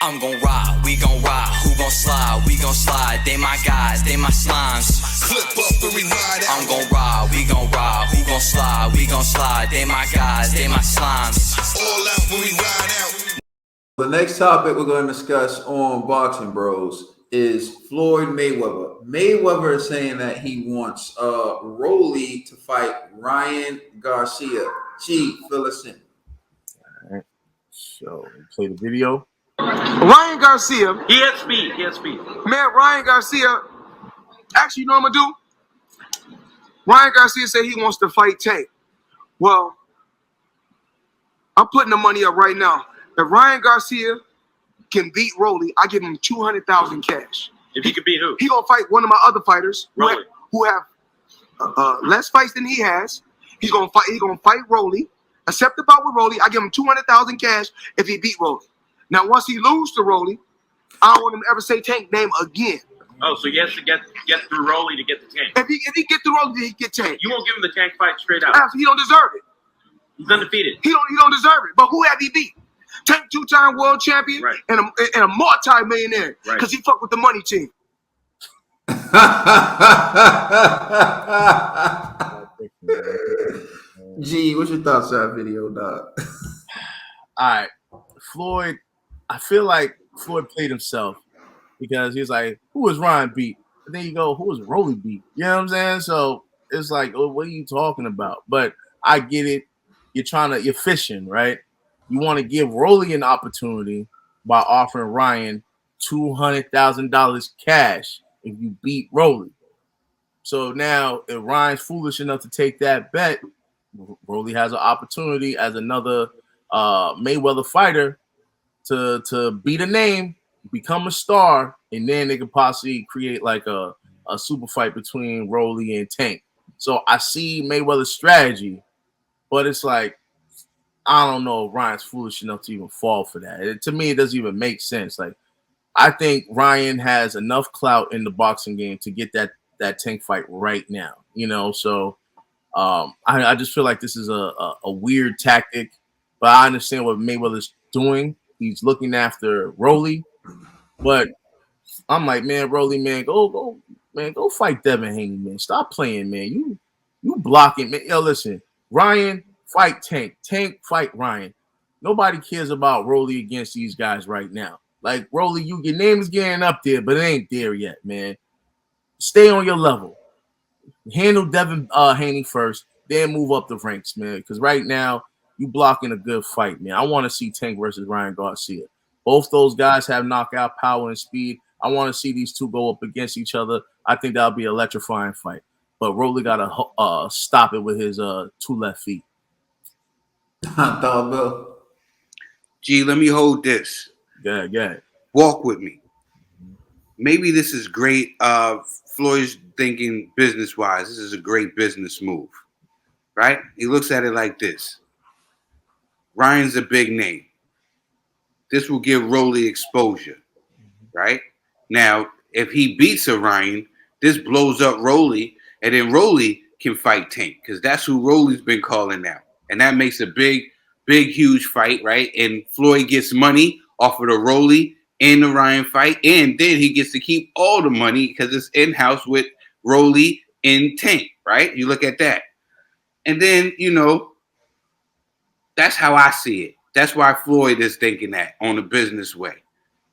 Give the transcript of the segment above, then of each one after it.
I'm gon' ride, we gon' ride, who gon' slide, we gon' slide, they my guys, they my slimes. Clip up the ride out. I'm gon' ride, we gon' ride, who gon' slide, we gon' slide, they my guys, they my slimes. All out when we ride out. The next topic we're going to discuss on Boxing Bros is Floyd Mayweather. Mayweather is saying that he wants Rolly to fight Ryan Garcia. G, fill us in. All right. So play the video. Ryan Garcia. He has speed. Man, Ryan Garcia. Actually, you know what I'm going to do? Ryan Garcia said he wants to fight Tank. Well, I'm putting the money up right now. If Ryan Garcia can beat Rolly, I give him $200,000 cash. If he could beat who? He gonna fight one of my other fighters Rolly. who have less fights than he has. He's gonna fight Rolly. Accept the bout with Rolly. I give him $200,000 cash if he beat Rolly. Now, once he loses to Rolly, I don't want him to ever say Tank name again. Oh, so he has to get through Rolly to get the Tank. If he get through Rolly, he get Tank. You won't give him the Tank fight straight out. He don't deserve it. He's undefeated. He don't deserve it. But who have he beat? Tank, two-time world champion, Right. and a multi-millionaire, Right. because he fucked with the money team. G, what's your thoughts on that video, dog? All right, Floyd. I feel like Floyd played himself because he was like, "Who was Ryan beat?" And then you go, "Who was Rolly beat?" You know what I'm saying? So it's like, oh, what are you talking about? But I get it. You're fishing, right? You want to give Rolly an opportunity by offering Ryan $200,000 cash if you beat Rolly. So now, if Ryan's foolish enough to take that bet, Rolly has an opportunity as another Mayweather fighter to beat a name, become a star, and then they could possibly create like a super fight between Rolly and Tank. So I see Mayweather's strategy, but it's like, I don't know if Ryan's foolish enough to even fall for that. To me, it doesn't even make sense. Like, I think Ryan has enough clout in the boxing game to get that Tank fight right now. You know, so I just feel like this is a weird tactic, but I understand what Mayweather's doing. He's looking after Rolly, but I'm like, man, Rolly, man, go fight Devin Haney, man. Stop playing, man. You blocking, man. Yo, listen, Ryan, fight Tank. Tank, fight Ryan. Nobody cares about Rolly against these guys right now. Like, Rolly, your name is getting up there, but it ain't there yet, man. Stay on your level. Handle Devin Haney first, then move up the ranks, man. Because right now, you blocking a good fight, man. I want to see Tank versus Ryan Garcia. Both those guys have knockout power and speed. I want to see these two go up against each other. I think that'll be an electrifying fight. But Rolly got to stop it with his two left feet. Thought, Bill. Gee, let me hold this. Yeah. Walk with me. Maybe this is great. Floyd's thinking business-wise. This is a great business move, right? He looks at it like this. Ryan's a big name. This will give Rolly exposure, right? Now, if he beats a Ryan, this blows up Rolly, and then Rolly can fight Tank, because that's who Rolly's been calling out. And that makes a big, huge fight, right? And Floyd gets money off of the Rolly and the Ryan fight, and then he gets to keep all the money because it's in-house with Rolly and Tank, right? You look at that. And then, that's how I see it. That's why Floyd is thinking that on a business way.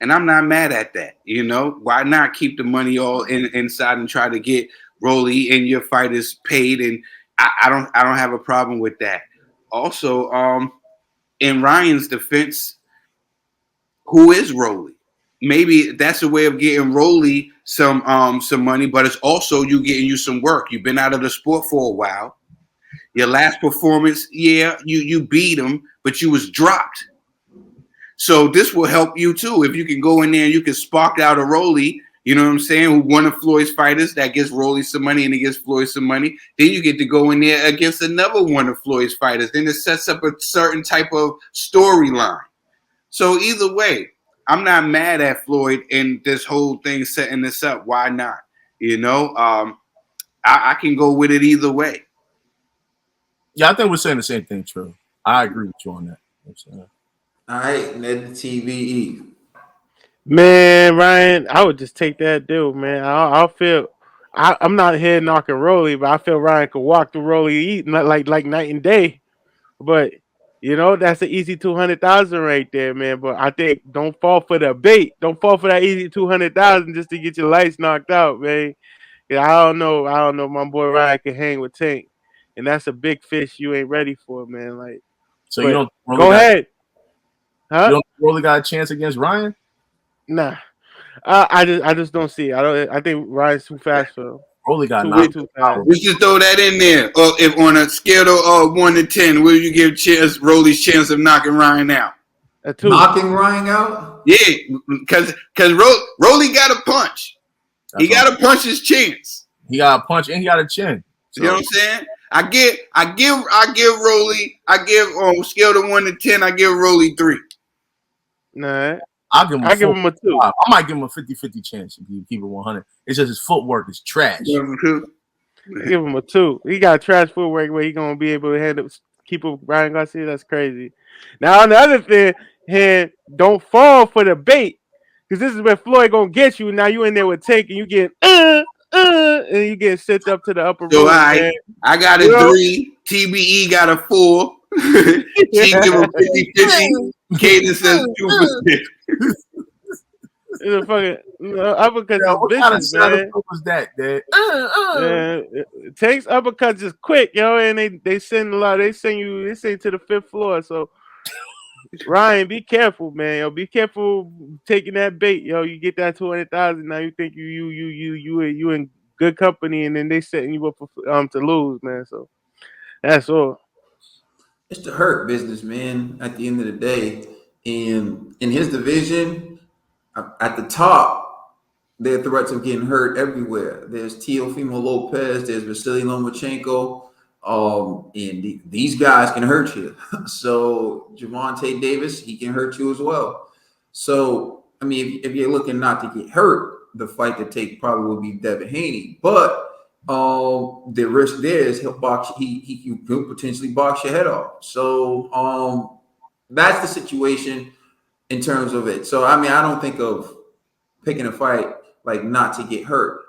And I'm not mad at that, Why not keep the money all inside and try to get Rolly and your fighters paid? And I don't have a problem with that. Also, in Ryan's defense, who is Rolly? Maybe that's a way of getting Rolly some money, but it's also you getting you some work. You've been out of the sport for a while. Your last performance, yeah, you beat him, but you was dropped. So this will help you too. If you can go in there and you can spark out a Rolly, you know what I'm saying, who one of Floyd's fighters that gets Rolly some money and he gets Floyd some money, then you get to go in there against another one of Floyd's fighters. Then it sets up a certain type of storyline. So either way, I'm not mad at Floyd and this whole thing setting this up. Why not? I can go with it either way. Yeah, I think we're saying the same thing, True. I agree with you on that. All right, Ned the TVE. Man, Ryan, I would just take that deal, man. I'll feel. I'm not head knocking Rolly, but I feel Ryan could walk through Rolly eat like night and day. But that's an easy 200,000 right there, man. But I think don't fall for the bait. Don't fall for that easy 200,000 just to get your lights knocked out, man. Yeah, I don't know. I don't know. My boy Ryan can hang with Tank, and that's a big fish you ain't ready for, man. Like, So but go ahead, you huh? don't really got a chance against Ryan? Nah, I just don't see it. I don't. I think Ryan's too fast for him. Rolly got Way knocked too out. fast. We should throw that in there. If on a scale of 1 to 10, what do you give Rolly's chance of knocking Ryan out? A 2. Knocking Ryan out? Yeah, because Rolly got a punch. He got to punch his chance. He got a punch and he got a chin. So. You know what I'm saying? I give Rolly. On a scale of 1 to 10, I give Rolly 3. Nah, I'll give him. I give him a 2. I might give him a 50-50 chance if you keep it 100. It's just his footwork is trash. I give him a 2. He got trash footwork where he gonna be able to handle keep up Ryan Garcia. That's crazy. Now on the other hand, don't fall for the bait, because this is where Floyd gonna get you. Now you in there with Tank and you get and you get sent up to the upper room. I got a 3. TBE got a 4. She give him 50-50. Kaden says 2%. It's a fucking uppercut is what vicious, kind of man. was that, man? Tank's uppercuts just quick, and they send a lot. They send you to the 5th floor. So Ryan, be careful, man. Be careful taking that bait, You get that 200,000. Now you think you in good company, and then they setting you up for to lose, man. So that's all. It's the hurt business, man. At the end of the day, and in his division, at the top, there are threats of getting hurt everywhere. There's Teofimo Lopez, there's Vasily Lomachenko, and these guys can hurt you. So Javante Davis, he can hurt you as well. So I mean, if you're looking not to get hurt, the fight to take probably would be Devin Haney. But the risk there is he'll box. He could potentially box your head off. So that's the situation in terms of it. So I mean, I don't think of picking a fight like not to get hurt.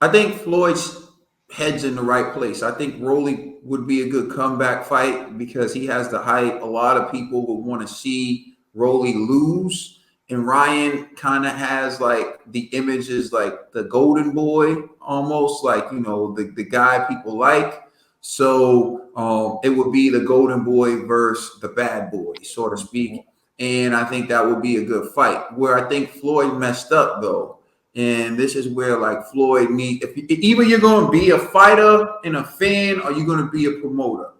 I think Floyd's head's in the right place. I think Rolly would be a good comeback fight because he has the height. A lot of people would want to see Rolly lose. And Ryan kind of has like the images like the golden boy, almost like, the guy people like. So it would be the golden boy versus the bad boy, so to speak. And I think that would be a good fight. Where I think Floyd messed up, though, and this is where like Floyd needs, either you're going to be a fighter and a fan, or you're going to be a promoter.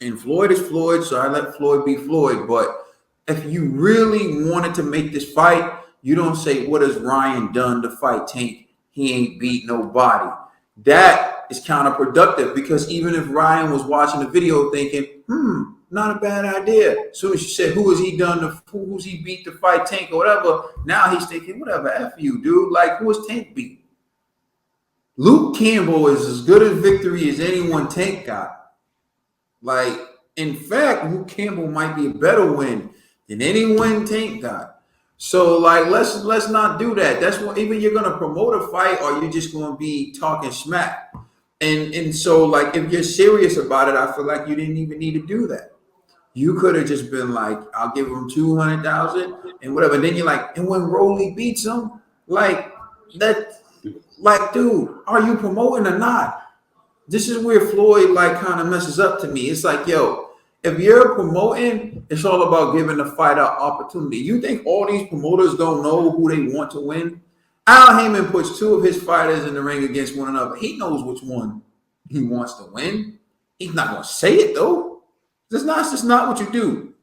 And Floyd is Floyd, so I let Floyd be Floyd. But if you really wanted to make this fight, you don't say, what has Ryan done to fight Tank? He ain't beat nobody. That is counterproductive, because even if Ryan was watching the video thinking, not a bad idea. As soon as you said, who's he beat to fight Tank or whatever, now he's thinking, whatever, F you, dude. Like, who is Tank beat? Luke Campbell is as good a victory as anyone Tank got. Like, in fact, Luke Campbell might be a better win than anyone Tank got. So, like, let's not do that. That's what, either you're gonna promote a fight or you're just gonna be talking smack. And so, like, if you're serious about it, I feel like you didn't even need to do that. You could have just been like, I'll give him 200,000 and whatever. And then you're like, and when Rolly beats him, like that, like, dude, are you promoting or not? This is where Floyd like kind of messes up to me. It's like, yo, if you're promoting, it's all about giving the fighter opportunity. You think all these promoters don't know who they want to win? Al Heyman puts 2 of his fighters in the ring against one another. He knows which one he wants to win. He's not going to say it, though. That's just not what you do.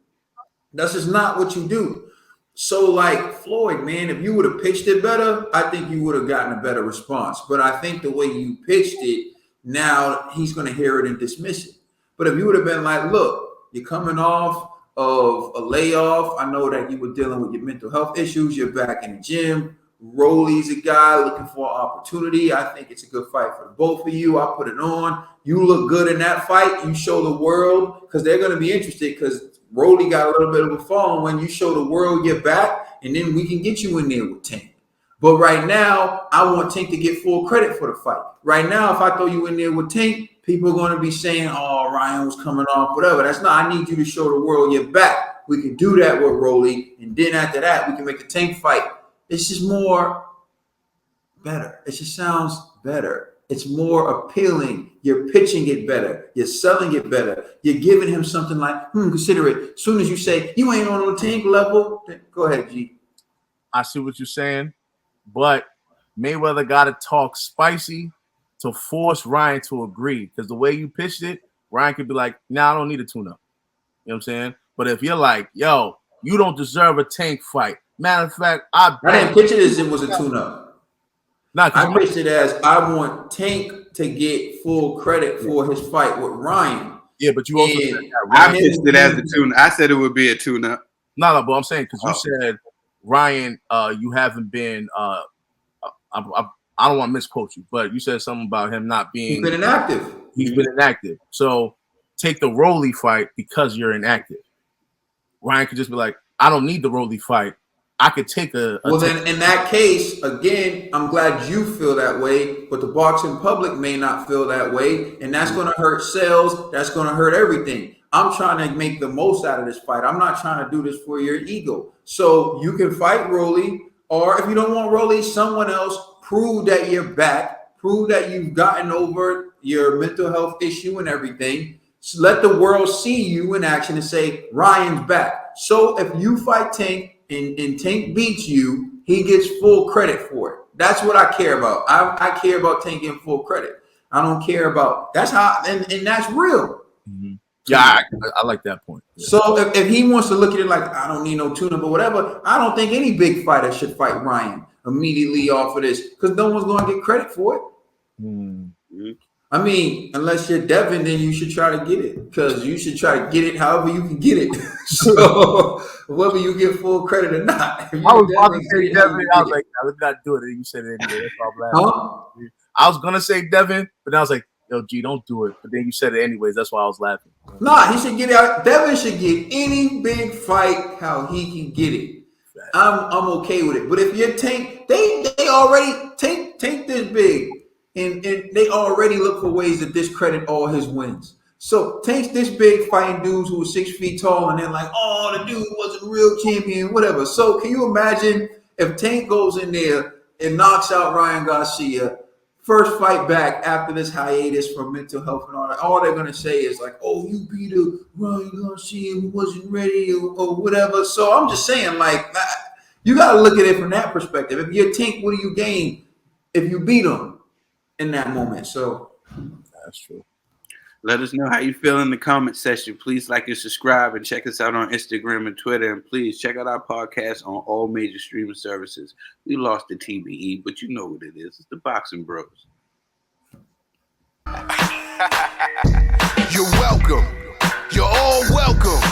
That's just not what you do. So, like, Floyd, man, if you would have pitched it better, I think you would have gotten a better response. But I think the way you pitched it, now he's going to hear it and dismiss it. But if you would have been like, look, you're coming off of a layoff. I know that you were dealing with your mental health issues. You're back in the gym. Rolly's a guy looking for opportunity. I think it's a good fight for both of you. I put it on. You look good in that fight. You show the world, because they're going to be interested, because Rolly got a little bit of a fall. And when you show the world your back and then we can get you in there with Tank. But right now, I want Tank to get full credit for the fight. Right now, if I throw you in there with Tank, people are going to be saying, oh, Ryan was coming off, whatever. That's not, I need you to show the world you're back. We can do that with Rolly. And then after that, we can make the Tank fight. It's just more better. It just sounds better. It's more appealing. You're pitching it better. You're selling it better. You're giving him something like, consider it. As soon as you say, you ain't on the Tank level, go ahead, G. I see what you're saying, but Mayweather got to talk spicy to force Ryan to agree. Because the way you pitched it, Ryan could be like, nah, I don't need a tune-up. You know what I'm saying? But if you're like, yo, you don't deserve a Tank fight. Matter of fact, I didn't pitch it as it was a tune-up. I pitched it as I want Tank to get full credit for his fight with Ryan. Yeah, but you also said that I pitched it as a tune-up. I said it would be a tune-up. No, but I'm saying because you said, Ryan, you haven't been I don't want to misquote you, but you said something about him not being. He's been inactive. He's been inactive. So take the Rolly fight because you're inactive. Ryan could just be like, I don't need the Rolly fight. I could take a well, then in that case, again, I'm glad you feel that way, but the boxing public may not feel that way, and that's going to hurt sales. That's going to hurt everything. I'm trying to make the most out of this fight. I'm not trying to do this for your ego. So you can fight Rolly, or if you don't want Rolly, someone else. Prove that you're back. Prove that you've gotten over your mental health issue and everything. So let the world see you in action and say, Ryan's back. So if you fight Tank and Tank beats you, he gets full credit for it. That's what I care about. I care about Tank getting full credit. I don't care about, that's how, and that's real. Mm-hmm. Yeah, I like that point. Yeah. So if he wants to look at it like, I don't need no tune-up or whatever, I don't think any big fighter should fight Ryan immediately off of this because no one's going to get credit for it. Mm-hmm. I mean, unless you're Devin, then you should try to get it because you should try to get it however you can get it. So whether you get full credit or not. I was about to say Devin. I was like, no, let's not do it. And you said it anyway. That's all I'm laughing. I was going to say Devin, but then I was like, yo, G, don't do it. But then you said it anyways. That's why I was laughing. Nah, he should get it. Devin should get any big fight how he can get it. I'm okay with it. But if you're Tank, they already Tank this big. And they already look for ways to discredit all his wins. So Tank's this big fighting dudes who are 6 feet tall, and they're like, oh, the dude wasn't a real champion, whatever. So can you imagine if Tank goes in there and knocks out Ryan Garcia, first fight back after this hiatus for mental health and all that, all they're going to say is like, oh, you beat a Ryan Garcia who wasn't ready or whatever. So I'm just saying, like, you got to look at it from that perspective. If you're Tank, what do you gain if you beat him in that moment? So that's true. Let us know how you feel in the comment section. Please like and subscribe and check us out on Instagram and Twitter. And please check out our podcast on all major streaming services. We lost the TBE, but you know what it is. It's the Boxing Bros. You're welcome. You're all welcome.